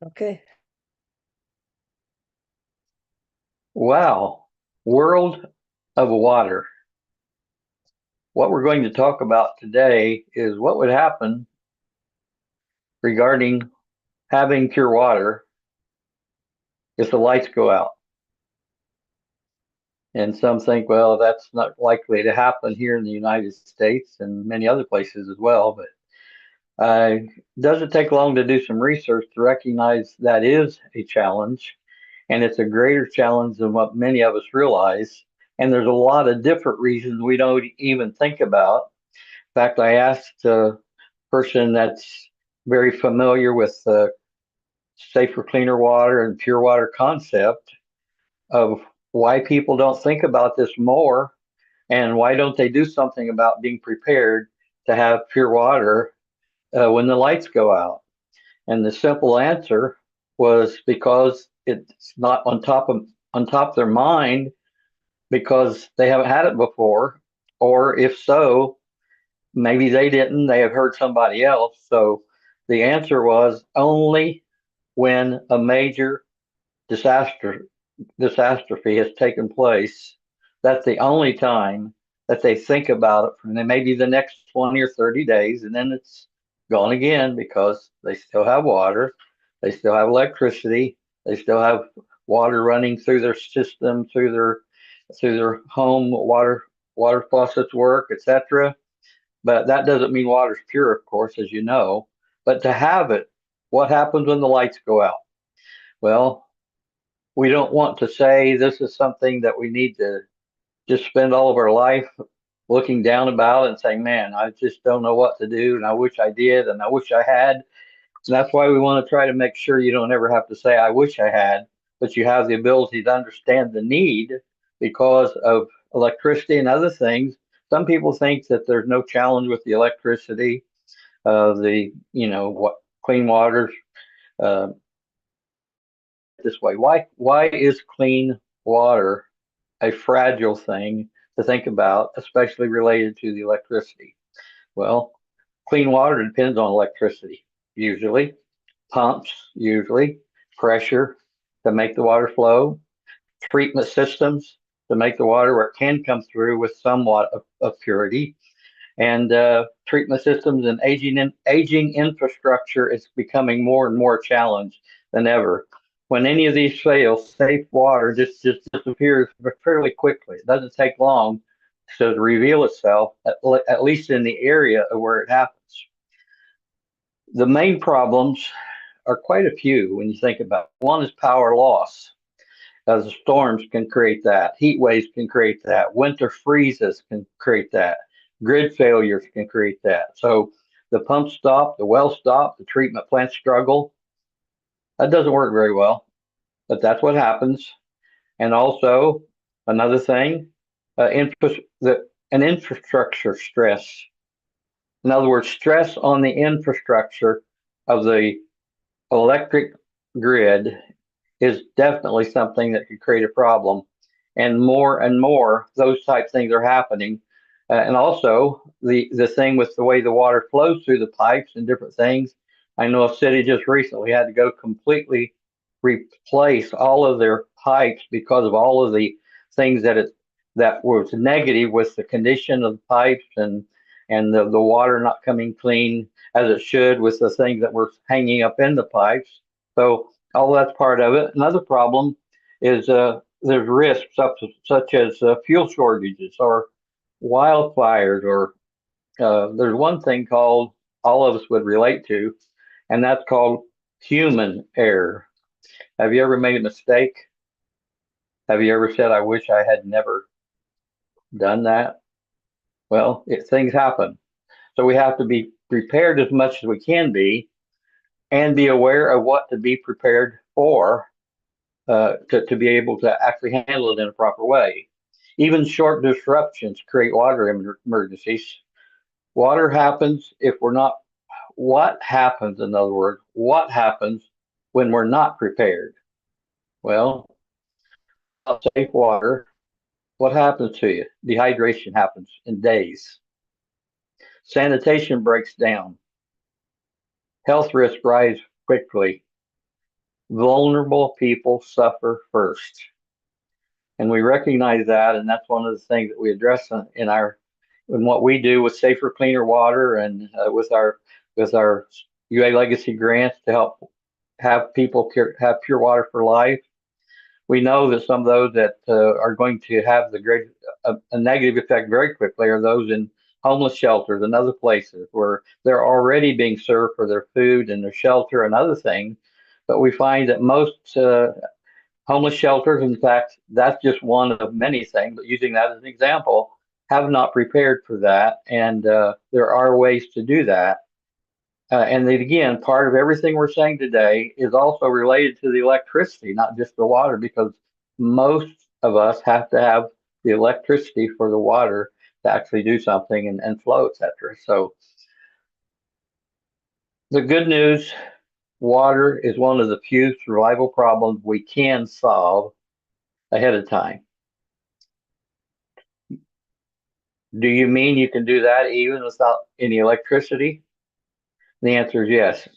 Okay. Wow, world of water. What we're going to talk about today is what would happen regarding having pure water if the lights go out. And some think, well, that's not likely to happen here in the United States and many other places as well. But it doesn't take long to do some research to recognize that is a challenge. And it's a greater challenge than what many of us realize. And there's a lot of different reasons we don't even think about. In fact, I asked a person that's very familiar with the safer, cleaner water and pure water concept of why people don't think about this more and why don't they do something about being prepared to have pure water when the lights go out. And the simple answer was because it's not on top of their mind because they haven't had it before, or if so, maybe they didn't. They have heard somebody else. So the answer was only when a major disaster catastrophe has taken place. That's the only time that they think about it for maybe the next 20 or 30 days, and then it's gone again because they still have water, they still have electricity, they still have water running through their system, through their home water faucets work, etc. But that doesn't mean water's pure, of course, as you know. But to have it, what happens when the lights go out? Well, we don't want to say this is something that we need to just spend all of our life looking down about and saying, man, I just don't know what to do. And I wish I did. And I wish I had. And that's why we want to try to make sure you don't ever have to say, I wish I had, but you have the ability to understand the need because of electricity and other things. Some people think that there's no challenge with the electricity, what clean waters. Uh, this way, why is clean water a fragile thing to think about, especially related to the electricity? Well, clean water depends on electricity, usually, pumps, usually, pressure to make the water flow, treatment systems to make the water where it can come through with somewhat of purity, and treatment systems and aging infrastructure is becoming more and more challenged than ever. When any of these fail, safe water just disappears fairly quickly. It doesn't take long to reveal itself, at least in the area of where it happens. The main problems are quite a few when you think about it. One is power loss. The storms can create that. Heat waves can create that. Winter freezes can create that. Grid failures can create that. So the pumps stop, the wells stop, the treatment plants struggle. That doesn't work very well, but that's what happens. And also another thing, an infrastructure stress. In other words, stress on the infrastructure of the electric grid is definitely something that could create a problem. And more, those type things are happening. And also the thing with the way the water flows through the pipes and different things. I know a city just recently had to go completely replace all of their pipes because of all of the things that was negative with the condition of the pipes and the water not coming clean as it should with the things that were hanging up in the pipes. So all that's part of it. Another problem is there's risks such as fuel shortages or wildfires, or there's one thing called all of us would relate to, and that's called human error. Have you ever made a mistake? Have you ever said, I wish I had never done that? Well, things happen. So we have to be prepared as much as we can be and be aware of what to be prepared for to be able to actually handle it in a proper way. Even short disruptions create water emergencies. Water happens if we're not, what happens, in other words, what happens when we're not prepared? Well, safe water, what happens to you? Dehydration happens in days. Sanitation breaks down. Health risks rise quickly. Vulnerable people suffer first. And we recognize that, and that's one of the things that we address in what we do with safer, cleaner water, and with our UA Legacy grants to help have people have pure water for life. We know that some of those that are going to have a negative effect very quickly are those in homeless shelters and other places where they're already being served for their food and their shelter and other things. But we find that most homeless shelters, in fact, that's just one of many things, but using that as an example, have not prepared for that. And there are ways to do that. And then again, part of everything we're saying today is also related to the electricity, not just the water, because most of us have to have the electricity for the water to actually do something and flow, etc. So the good news, water is one of the few survival problems we can solve ahead of time. Do you mean you can do that even without any electricity? The answer is yes.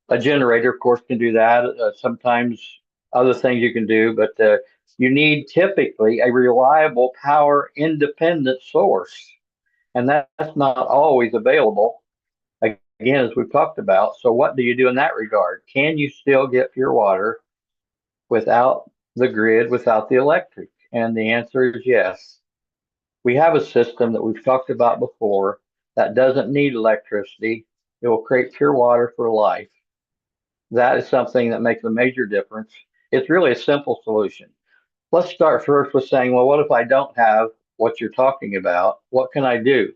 A generator, of course, can do that. Sometimes other things you can do, but you need typically a reliable power independent source. And that's not always available, again, as we've talked about. So, what do you do in that regard? Can you still get pure water without the grid, without the electric? And the answer is yes. We have a system that we've talked about before that doesn't need electricity. It will create pure water for life. That is something that makes a major difference. It's really a simple solution. Let's start first with saying, well, what if I don't have what you're talking about? What can I do?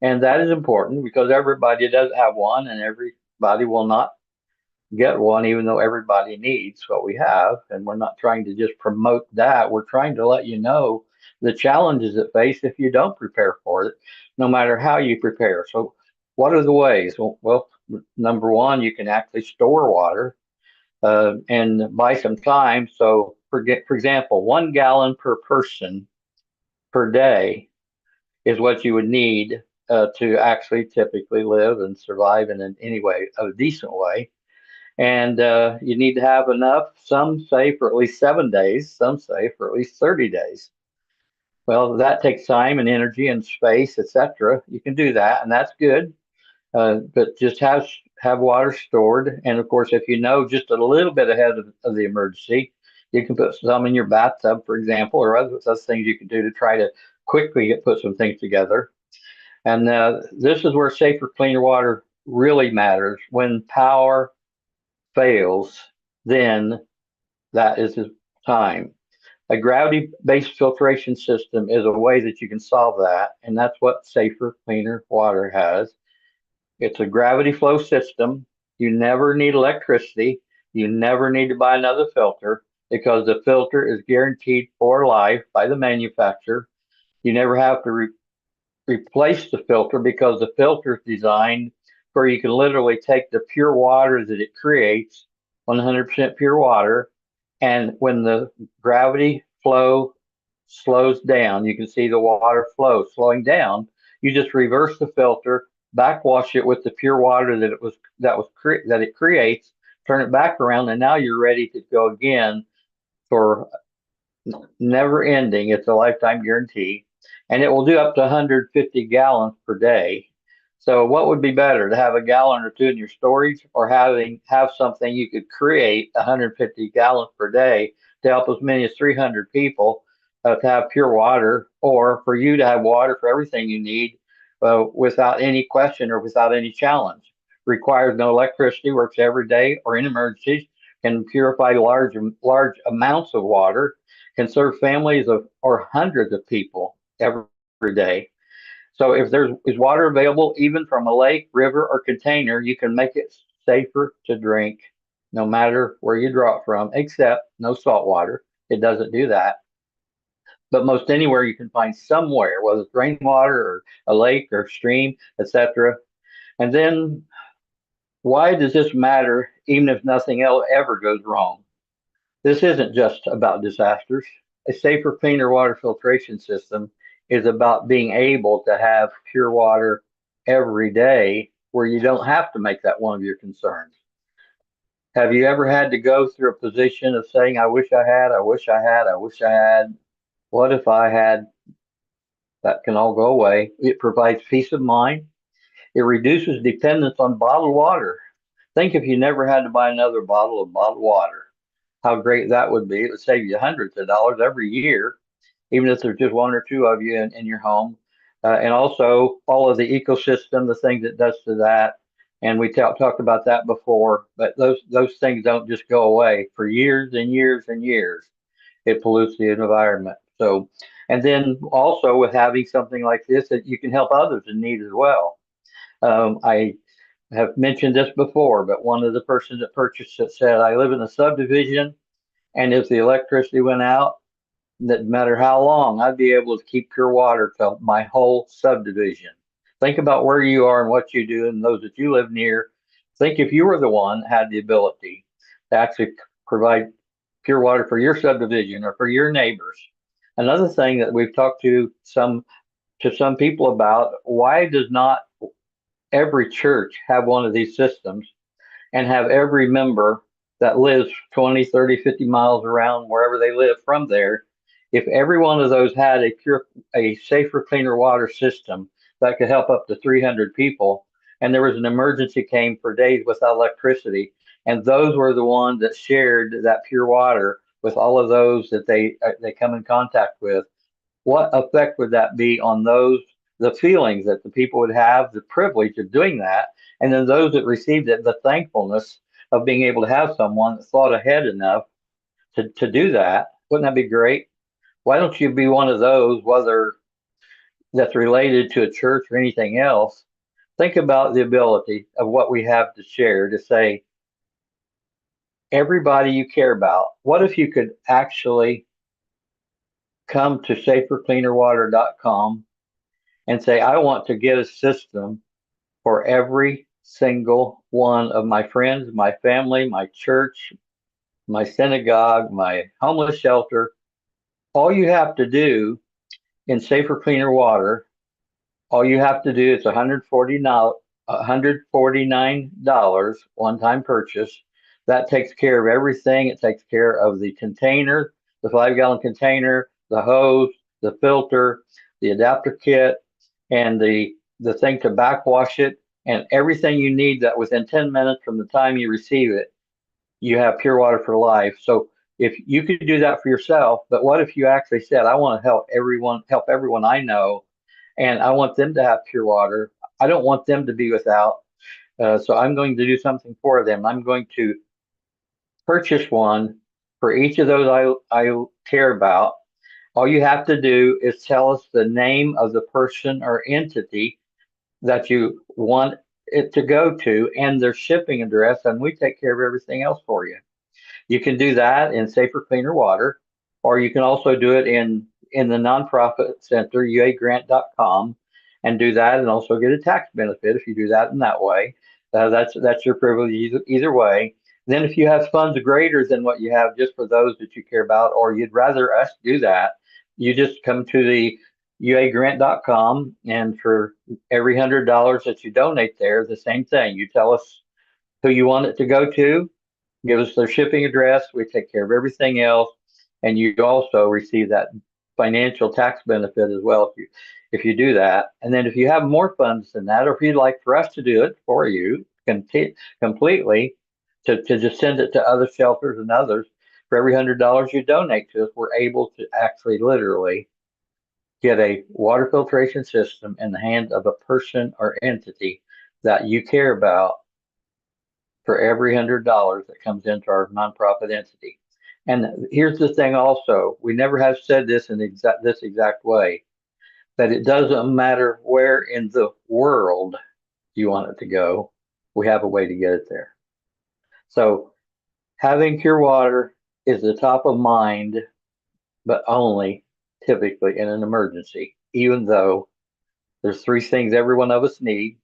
And that is important because everybody doesn't have one and everybody will not get one, even though everybody needs what we have. And we're not trying to just promote that. We're trying to let you know the challenges that face if you don't prepare for it, no matter how you prepare. So, what are the ways? Well, number one, you can actually store water and buy some time. So, for example, 1 gallon per person per day is what you would need to actually typically live and survive in any way, a decent way. And you need to have enough, some say for at least 7 days, some say for at least 30 days. Well, that takes time and energy and space, etc. You can do that, and that's good. But just have water stored, and of course, if you know just a little bit ahead of the emergency, you can put some in your bathtub, for example, or other things you can do to try to quickly put some things together. And this is where safer, cleaner water really matters. When power fails, then that is the time. A gravity-based filtration system is a way that you can solve that, and that's what safer, cleaner water has. It's a gravity flow system. You never need electricity. You never need to buy another filter because the filter is guaranteed for life by the manufacturer. You never have to replace the filter because the filter is designed where you can literally take the pure water that it creates, 100% pure water, and when the gravity flow slows down, you can see the water flow slowing down. You just reverse the filter, backwash it with the pure water that it creates, turn it back around, and now you're ready to go again for never ending. It's a lifetime guarantee, and it will do up to 150 gallons per day. So, what would be better to have a gallon or two in your storage, or have something you could create 150 gallons per day to help as many as 300 people to have pure water, or for you to have water for everything you need without any question or without any challenge? Requires no electricity, works every day or in emergencies, can purify large amounts of water, can serve families of or hundreds of people every day. So if there is water available, even from a lake, river, or container, you can make it safer to drink, no matter where you draw it from, except no salt water. It doesn't do that. But most anywhere you can find somewhere, whether it's rainwater or a lake or stream, etc. And then why does this matter even if nothing else ever goes wrong? This isn't just about disasters. A safer, cleaner water filtration system is about being able to have pure water every day where you don't have to make that one of your concerns. Have you ever had to go through a position of saying, I wish I had, I wish I had, I wish I had? What if I had? That can all go away. It provides peace of mind. It reduces dependence on bottled water. Think if you never had to buy another bottle of bottled water, how great that would be. It would save you hundreds of dollars every year, even if there's just one or two of you in your home. And also all of the ecosystem, the things it does to that. And we talked about that before, but those things don't just go away for years and years and years. It pollutes the environment. So, and then also with having something like this, that you can help others in need as well. I have mentioned this before, but one of the persons that purchased it said, I live in a subdivision, and if the electricity went out, no matter how long, I'd be able to keep pure water to my whole subdivision. Think about where you are and what you do and those that you live near. Think if you were the one that had the ability to actually provide pure water for your subdivision or for your neighbors. Another thing that we've talked to some people about, why does not every church have one of these systems and have every member that lives 20, 30, 50 miles around wherever they live from there, if every one of those had a safer, cleaner water system that could help up to 300 people, and there was an emergency came for days without electricity, and those were the ones that shared that pure water with all of those that they come in contact with, what effect would that be on those, the feelings that the people would have, the privilege of doing that, and then those that received it, the thankfulness of being able to have someone that thought ahead enough to do that? Wouldn't that be great? Why don't you be one of those, whether that's related to a church or anything else? Think about the ability of what we have to share to say, everybody you care about, what if you could actually come to safercleanerwater.com and say, I want to get a system for every single one of my friends, my family, my church, my synagogue, my homeless shelter. All you have to do in Safer Cleaner Water, all you have to do is $149 one-time purchase. That takes care of everything. It takes care of the container, the 5-gallon container, the hose, the filter, the adapter kit, and the thing to backwash it, and everything you need, that within 10 minutes from the time you receive it, you have pure water for life. So if you could do that for yourself, but what if you actually said, I want to help everyone I know, and I want them to have pure water. I don't want them to be without. So I'm going to do something for them. I'm going to purchase one for each of those I care about. All you have to do is tell us the name of the person or entity that you want it to go to and their shipping address, and we take care of everything else for you. You can do that in Safer Cleaner Water, or you can also do it in the nonprofit center, uagrant.com, and do that and also get a tax benefit if you do that in that way. That's your privilege either way. Then if you have funds greater than what you have just for those that you care about, or you'd rather us do that, you just come to the uagrant.com, and for every $100 that you donate there, the same thing. You tell us who you want it to go to, give us their shipping address. We take care of everything else, and you also receive that financial tax benefit as well if you do that. And then if you have more funds than that, or if you'd like for us to do it for you completely, to just send it to other shelters and others, for every $100 you donate to us, we're able to actually literally get a water filtration system in the hands of a person or entity that you care about for every $100 that comes into our nonprofit entity. And here's the thing also, we never have said this in this exact way, that it doesn't matter where in the world you want it to go, we have a way to get it there. So having pure water is the top of mind, but only typically in an emergency, even though there's three things every one of us need.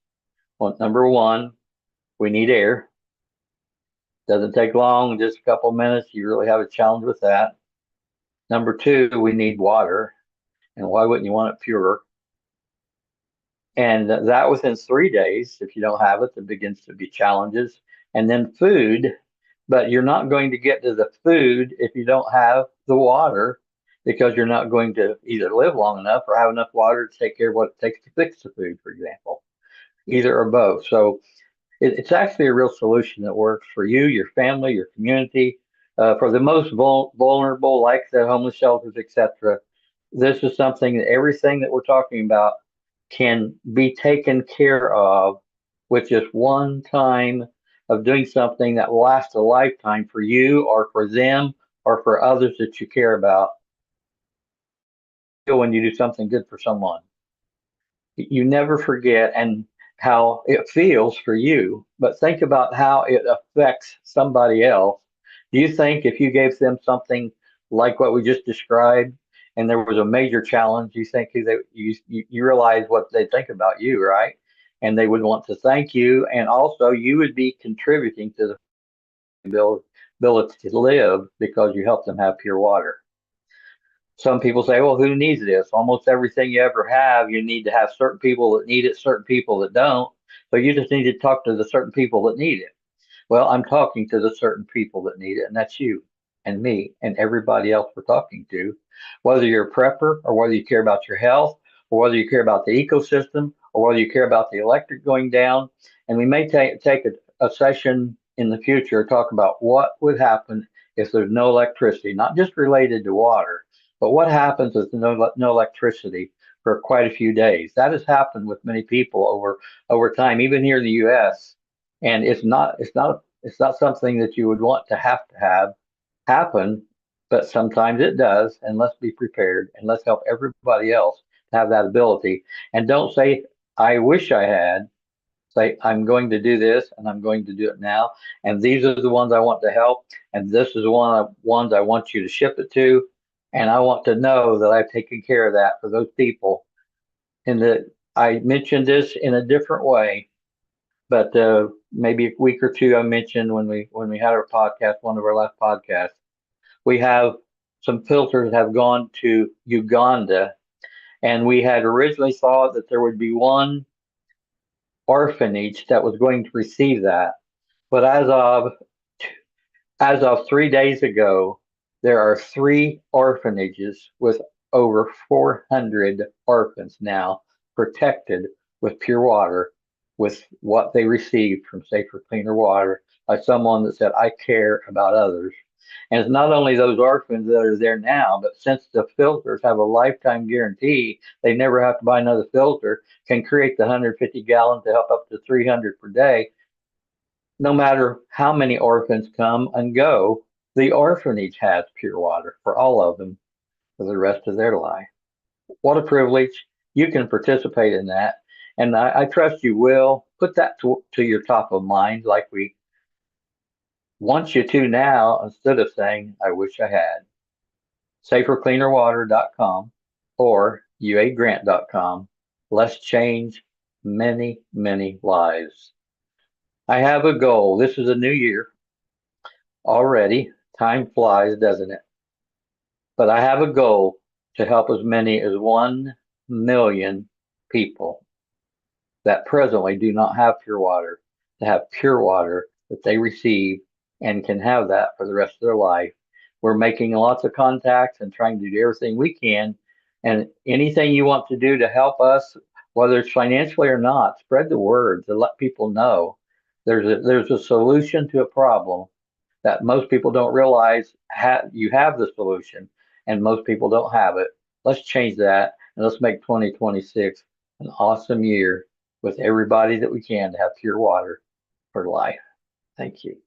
Well, number one, we need air. Doesn't take long, just a couple minutes. You really have a challenge with that. Number two, we need water. And why wouldn't you want it pure? And that within 3 days, if you don't have it, there begins to be challenges. And then food, but you're not going to get to the food if you don't have the water, because you're not going to either live long enough or have enough water to take care of what it takes to fix the food, for example, either or both. So it's actually a real solution that works for you, your family, your community, for the most vulnerable, like the homeless shelters, etc. This is something that everything that we're talking about can be taken care of with just one time of doing something that will last a lifetime for you or for them or for others that you care about. When you do something good for someone, you never forget and how it feels for you, but think about how it affects somebody else. Do you think if you gave them something like what we just described and there was a major challenge, you think you realize what they think about you, right? And they would want to thank you, and also you would be contributing to the ability to live because you helped them have pure water. Some people say, well, who needs this? Almost everything you ever have, you need to have certain people that need it, certain people that don't. So you just need to talk to the certain people that need it. Well, I'm talking to the certain people that need it, and that's you and me and everybody else we're talking to, whether you're a prepper or whether you care about your health or whether you care about the ecosystem or whether you care about the electric going down. And we may take a session in the future to talk about what would happen if there's no electricity, not just related to water, but what happens with no electricity for quite a few days. That has happened with many people over time, even here in the U.S. And it's not something that you would want to have happen, but sometimes it does. And let's be prepared and let's help everybody else have that ability. And don't say, I wish I had. Say, I'm going to do this and I'm going to do it now. And these are the ones I want to help. And this is ones I want you to ship it to. And I want to know that I've taken care of that for those people. And that I mentioned this in a different way, but maybe a week or two I mentioned when we had our podcast, one of our last podcasts, we have some filters have gone to Uganda, and we had originally thought that there would be one orphanage that was going to receive that, but as of 3 days ago, there are three orphanages with over 400 orphans now protected with pure water, with what they received from safer, cleaner water by someone that said, I care about others. And it's not only those orphans that are there now, but since the filters have a lifetime guarantee, they never have to buy another filter, can create the 150 gallons to help up to 300 per day. No matter how many orphans come and go, the orphanage has pure water for all of them for the rest of their life. What a privilege. You can participate in that. And I trust you will put that to your top of mind, like we want you to now, instead of saying, I wish I had. Safercleanerwater.com or uagrant.com. Let's change many, many lives. I have a goal. This is a new year already. Time flies, doesn't it? But I have a goal to help as many as 1 million people that presently do not have pure water to have pure water that they receive and can have that for the rest of their life. We're making lots of contacts and trying to do everything we can. And anything you want to do to help us, whether it's financially or not, spread the word to let people know there's a solution to a problem that most people don't realize you have the solution, and most people don't have it. Let's change that, and let's make 2026 an awesome year with everybody that we can to have pure water for life. Thank you.